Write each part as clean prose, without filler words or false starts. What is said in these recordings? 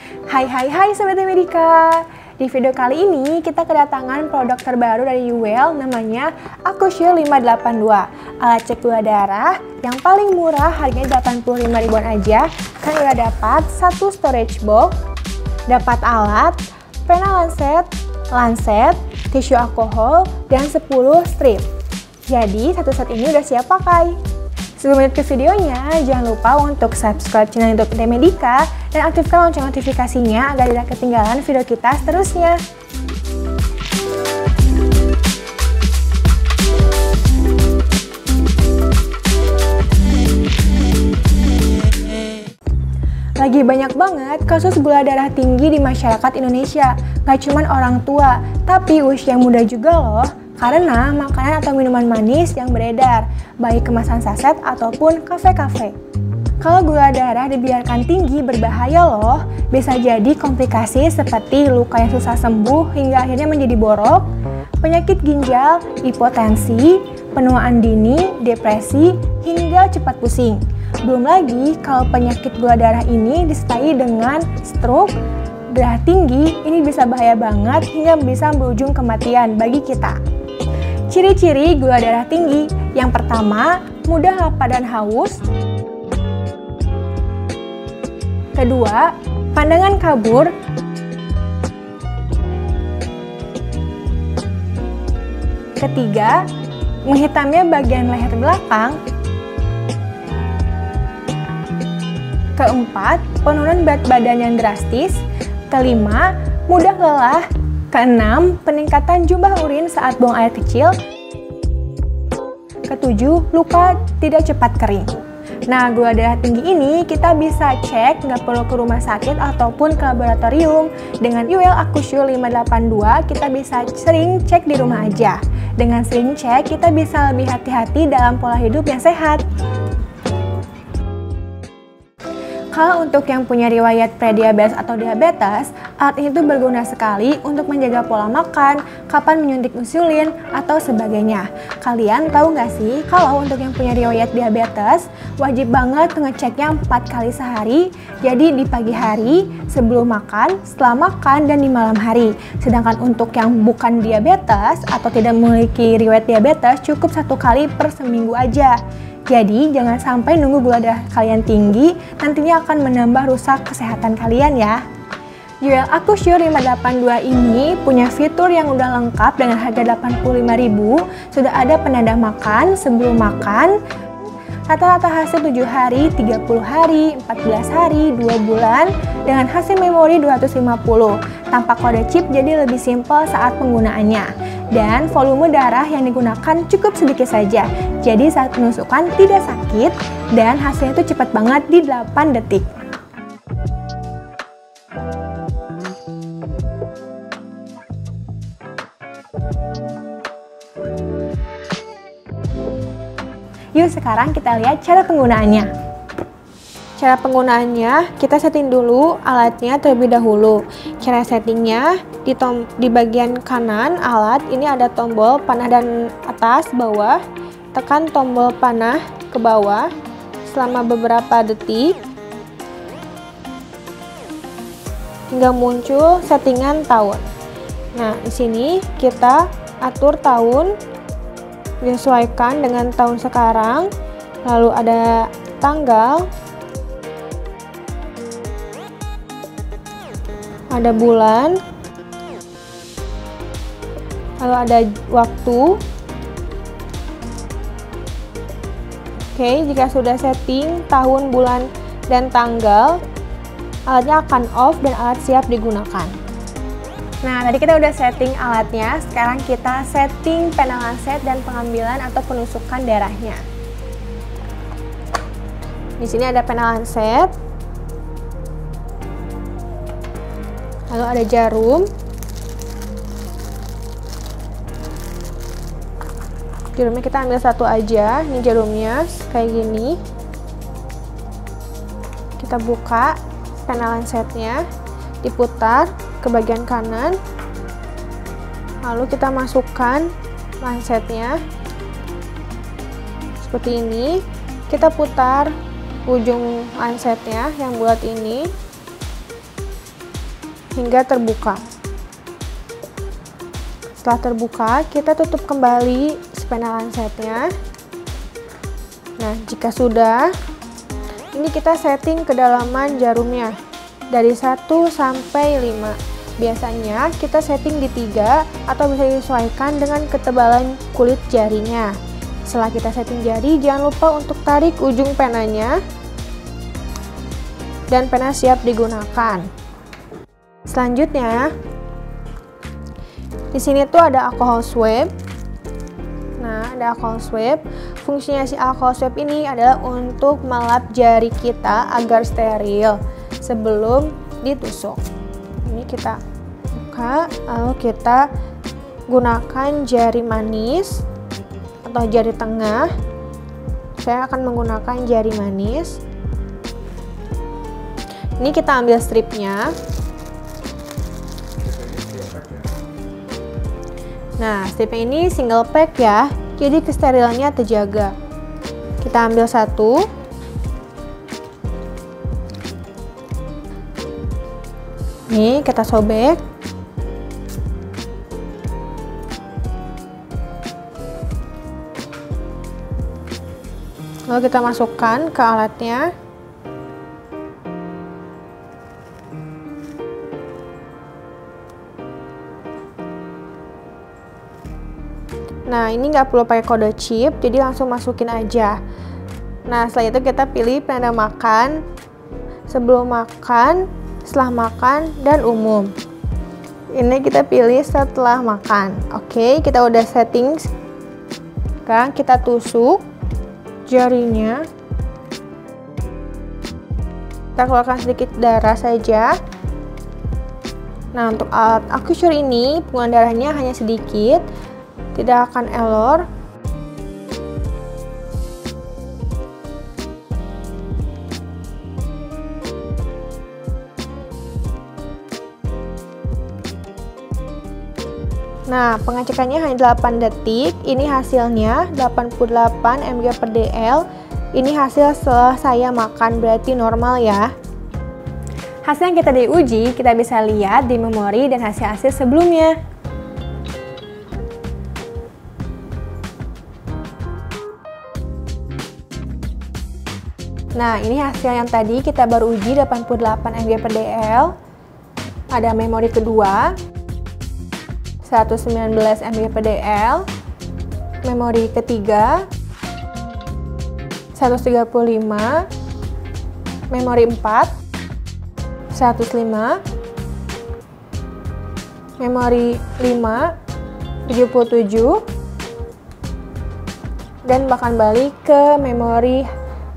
Hai Sobat Amerika. Di video kali ini kita kedatangan produk terbaru dari UL namanya AquaShield 582. Alat cek gula darah yang paling murah harganya 85 ribuan aja. Kan udah dapat satu storage box, dapat alat, pena lancet, tisu alkohol, dan 10 strip. Jadi satu set ini udah siap pakai. Sebelum lanjut ke videonya, jangan lupa untuk subscribe channel YouTube Demedika dan aktifkan lonceng notifikasinya agar tidak ketinggalan video kita seterusnya. Lagi banyak banget kasus gula darah tinggi di masyarakat Indonesia. Gak cuma orang tua, tapi usia muda juga loh. Karena makanan atau minuman manis yang beredar, baik kemasan saset ataupun kafe-kafe. Kalau gula darah dibiarkan tinggi berbahaya loh, bisa jadi komplikasi seperti luka yang susah sembuh hingga akhirnya menjadi borok, penyakit ginjal, hipotensi, penuaan dini, depresi, hingga cepat pusing. Belum lagi kalau penyakit gula darah ini disertai dengan stroke, darah tinggi, ini bisa bahaya banget hingga bisa berujung kematian bagi kita. Ciri-ciri gula darah tinggi. Yang pertama, mudah lapar dan haus. Kedua, pandangan kabur. Ketiga, menghitamnya bagian leher belakang. Keempat, penurunan berat badan yang drastis. Kelima, mudah lelah. Keenam, peningkatan jumlah urin saat buang air kecil. Ketujuh, luka tidak cepat kering. Nah, gula darah tinggi ini kita bisa cek, nggak perlu ke rumah sakit ataupun ke laboratorium. Dengan UL AquaShield 582, kita bisa sering cek di rumah aja. Dengan sering cek, kita bisa lebih hati-hati dalam pola hidup yang sehat. Kalau untuk yang punya riwayat prediabetes atau diabetes, alat ini tuh berguna sekali untuk menjaga pola makan, kapan menyuntik insulin, atau sebagainya. Kalian tahu nggak sih, kalau untuk yang punya riwayat diabetes, wajib banget ngeceknya 4 kali sehari, jadi di pagi hari, sebelum makan, setelah makan, dan di malam hari. Sedangkan untuk yang bukan diabetes atau tidak memiliki riwayat diabetes, cukup 1 kali per seminggu aja. Jadi, jangan sampai nunggu gula darah kalian tinggi, nantinya akan menambah rusak kesehatan kalian ya. UL AquaShield 582 ini punya fitur yang udah lengkap dengan harga 85.000, sudah ada penanda makan, sebelum makan, rata-rata hasil 7 hari, 30 hari, 14 hari, 2 bulan, dengan hasil memori 250. Tanpa kode chip jadi lebih simpel saat penggunaannya. Dan volume darah yang digunakan cukup sedikit saja. Jadi saat penusukan tidak sakit dan hasilnya itu cepat banget di 8 detik. Yuk sekarang kita lihat cara penggunaannya. Cara penggunaannya, kita setting dulu alatnya terlebih dahulu. Cara settingnya, di bagian kanan alat ini ada tombol panah dan atas, bawah. Tekan tombol panah ke bawah selama beberapa detik hingga muncul settingan tahun. Nah, di sini kita atur tahun, disesuaikan dengan tahun sekarang, lalu ada tanggal, ada bulan, lalu ada waktu. Oke, jika sudah setting tahun, bulan, dan tanggal, alatnya akan off dan alat siap digunakan. Nah, tadi kita udah setting alatnya, sekarang kita setting pena lancet dan pengambilan atau penusukan darahnya. Di sini ada pena lancet. Lalu ada jarum. Jarumnya kita ambil satu aja. Ini jarumnya kayak gini. Kita buka pena lancetnya, diputar ke bagian kanan. Lalu kita masukkan lancetnya seperti ini. Kita putar ujung lancetnya yang bulat ini. hingga terbuka. Setelah terbuka, kita tutup kembali spena lancetnya. Nah, jika sudah, ini kita setting kedalaman jarumnya dari 1 sampai 5. Biasanya kita setting di 3 atau bisa disesuaikan dengan ketebalan kulit jarinya. Setelah kita setting jari, jangan lupa untuk tarik ujung penanya dan pena siap digunakan. Selanjutnya, di sini tuh ada alcohol swab. Nah, ada alcohol swab. Fungsinya si alcohol swab ini adalah untuk melap jari kita agar steril sebelum ditusuk. Ini kita buka, lalu kita gunakan jari manis atau jari tengah. Saya akan menggunakan jari manis. Ini kita ambil stripnya. Nah, stripnya ini single pack ya, jadi kesterilannya terjaga. Kita ambil satu. Nih, kita sobek. Lalu kita masukkan ke alatnya. Nah, ini nggak perlu pakai kode chip, jadi langsung masukin aja. Nah, setelah itu kita pilih penanda makan, sebelum makan, setelah makan, dan umum. Ini kita pilih setelah makan. Oke, kita udah setting. Sekarang kita tusuk jarinya. Kita keluarkan sedikit darah saja. Nah, untuk alat acushur ini, penggunaan darahnya hanya sedikit, tidak akan elor. Nah, pengecekannya hanya 8 detik. Ini hasilnya 88 mg/dl. Ini hasil setelah saya makan, berarti normal ya. Hasil yang kita diuji, kita bisa lihat di memori dan hasil-hasil sebelumnya. Nah, ini hasil yang tadi kita baru uji 88 mg/dl. Ada memori kedua 119 mg/dl. Memori ketiga 135. Memori 4 105. Memori 5 77. Dan bahkan balik ke memori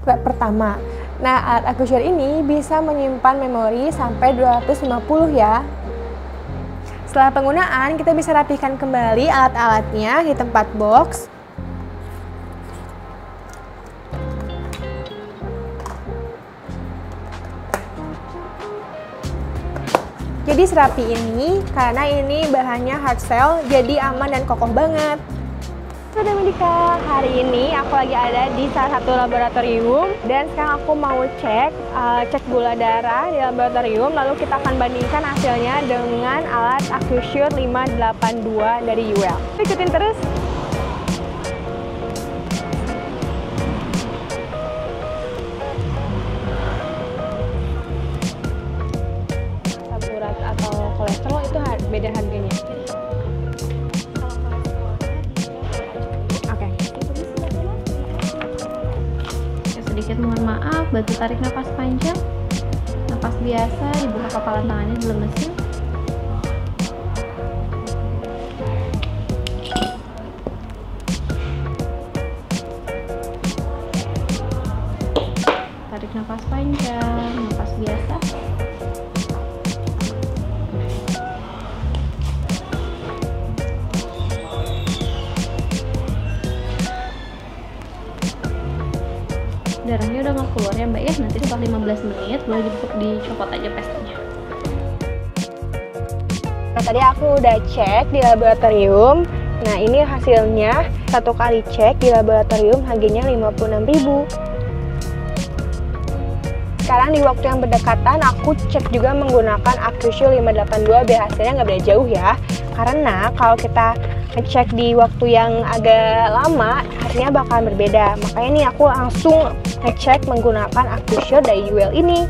pertama. Nah, alat acushur ini bisa menyimpan memori sampai 250 ya. Setelah penggunaan, kita bisa rapihkan kembali alat-alatnya di tempat box. Jadi serapi ini, karena ini bahannya hard shell, jadi aman dan kokoh banget. Sobat Medika, hari ini aku lagi ada di salah satu laboratorium dan sekarang aku mau cek gula darah di laboratorium, lalu kita akan bandingkan hasilnya dengan alat acushur 582 dari UL. Ikutin terus. Asam urat atau kolesterol itu beda harganya. Sedikit mohon maaf, bantu tarik nafas panjang, nafas biasa, dibuka kepalan tangannya dilemesin. Tarik nafas panjang, nafas biasa. Darahnya udah nggak keluar ya mbak ya, nanti setelah 15 menit boleh dicopot aja pestanya. Nah, tadi aku udah cek di laboratorium. Nah, ini hasilnya. Satu kali cek di laboratorium harganya 56.000. sekarang di waktu yang berdekatan aku cek juga menggunakan AcuSure 582 biar hasilnya nggak beda jauh ya. Karena kalau kita ngecek di waktu yang agak lama, hasilnya bakalan berbeda. Makanya nih aku langsung ngecek menggunakan AcuSure dari UL ini.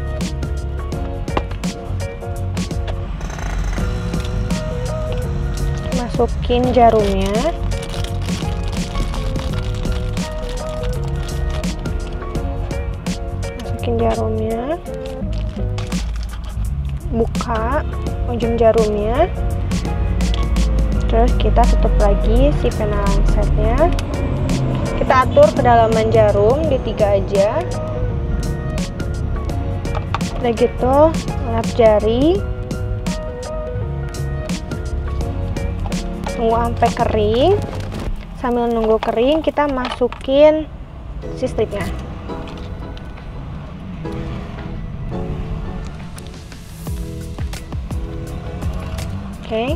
Masukin jarumnya. Buka ujung jarumnya, terus kita tutup lagi si pena lancetnya. Kita atur kedalaman jarum di 3 aja. Udah gitu lap jari, tunggu sampai kering. Sambil nunggu kering kita masukin si stripnya. Oke,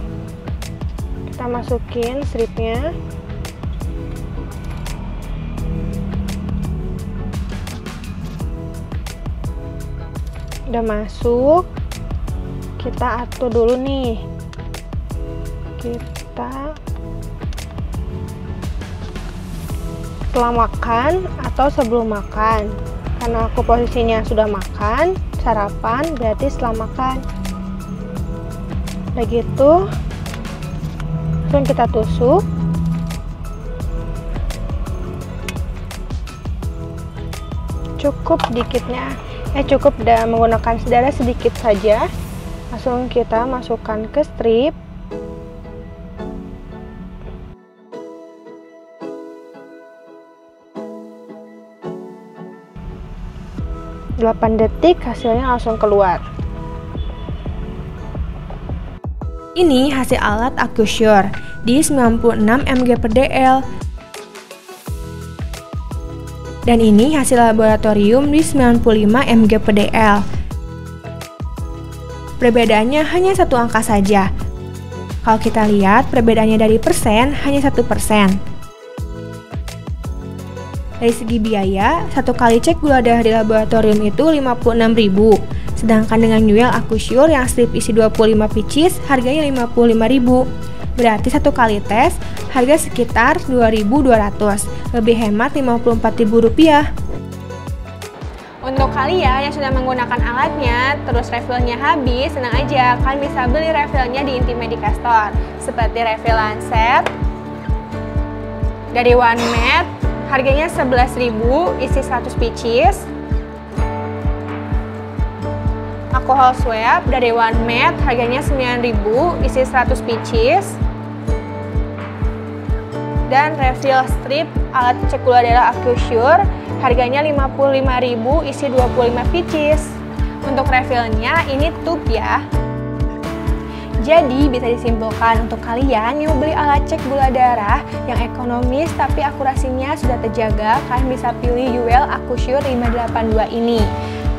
kita masukin stripnya. Udah masuk, kita atur dulu nih. Kita setelah makan atau sebelum makan. Karena aku posisinya sudah makan, sarapan, berarti setelah makan. Udah gitu, langsung kita tusuk. Cukup dikitnya, cukup menggunakan sedara sedikit saja. Langsung kita masukkan ke strip. Delapan detik hasilnya langsung keluar. Ini hasil alat AcuSure di 96 mg/dl. Dan ini hasil laboratorium di 95 mg/dl. Perbedaannya hanya 1 angka saja. Kalau kita lihat perbedaannya dari persen hanya 1%. Dari segi biaya, 1 kali cek gula darah di laboratorium itu 56.000. Sedangkan dengan UL AcuSure yang strip isi 25 pieces harganya 55.000. Berarti 1 kali tes harga sekitar 2.200, lebih hemat Rp54.000. Untuk kalian yang sudah menggunakan alatnya, terus refillnya habis, senang aja, kalian bisa beli refillnya di Inti Medica Store. Seperti refill lancet dari One Med, harganya 11.000, isi 100 pieces. Alcohol swab dari One Med, harganya 9.000, isi 100 pieces. Dan refill strip alat cek gula darah AcuSure, harganya 55.000, isi 25 pieces. Untuk refillnya ini tube ya. Jadi bisa disimpulkan untuk kalian yang beli alat cek gula darah yang ekonomis tapi akurasinya sudah terjaga, kalian bisa pilih UL AcuSure 582 ini.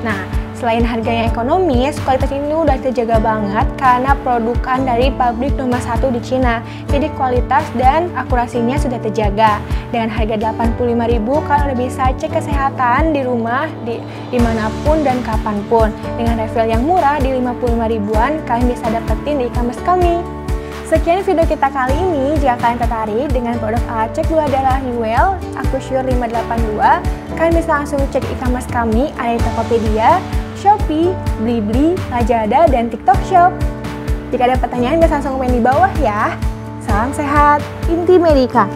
Nah, selain harganya ekonomis, kualitas ini udah terjaga banget karena produkan dari pabrik nomor 1 di Cina. Jadi kualitas dan akurasinya sudah terjaga. Dengan harga 85.000, kalian udah bisa cek kesehatan di rumah, dimanapun dan kapanpun. Dengan refill yang murah di 55 ribuan, kalian bisa dapetin di e-commerce kami. Sekian video kita kali ini. Jika kalian tertarik dengan produk alat cek gula darah UL AcuSure 582, kalian bisa langsung cek e-commerce kami, ada di Tokopedia, Shopee, Blibli, Lazada, dan TikTok Shop. Jika ada pertanyaan, bisa langsung komen di bawah ya. Salam sehat, Inti Medica.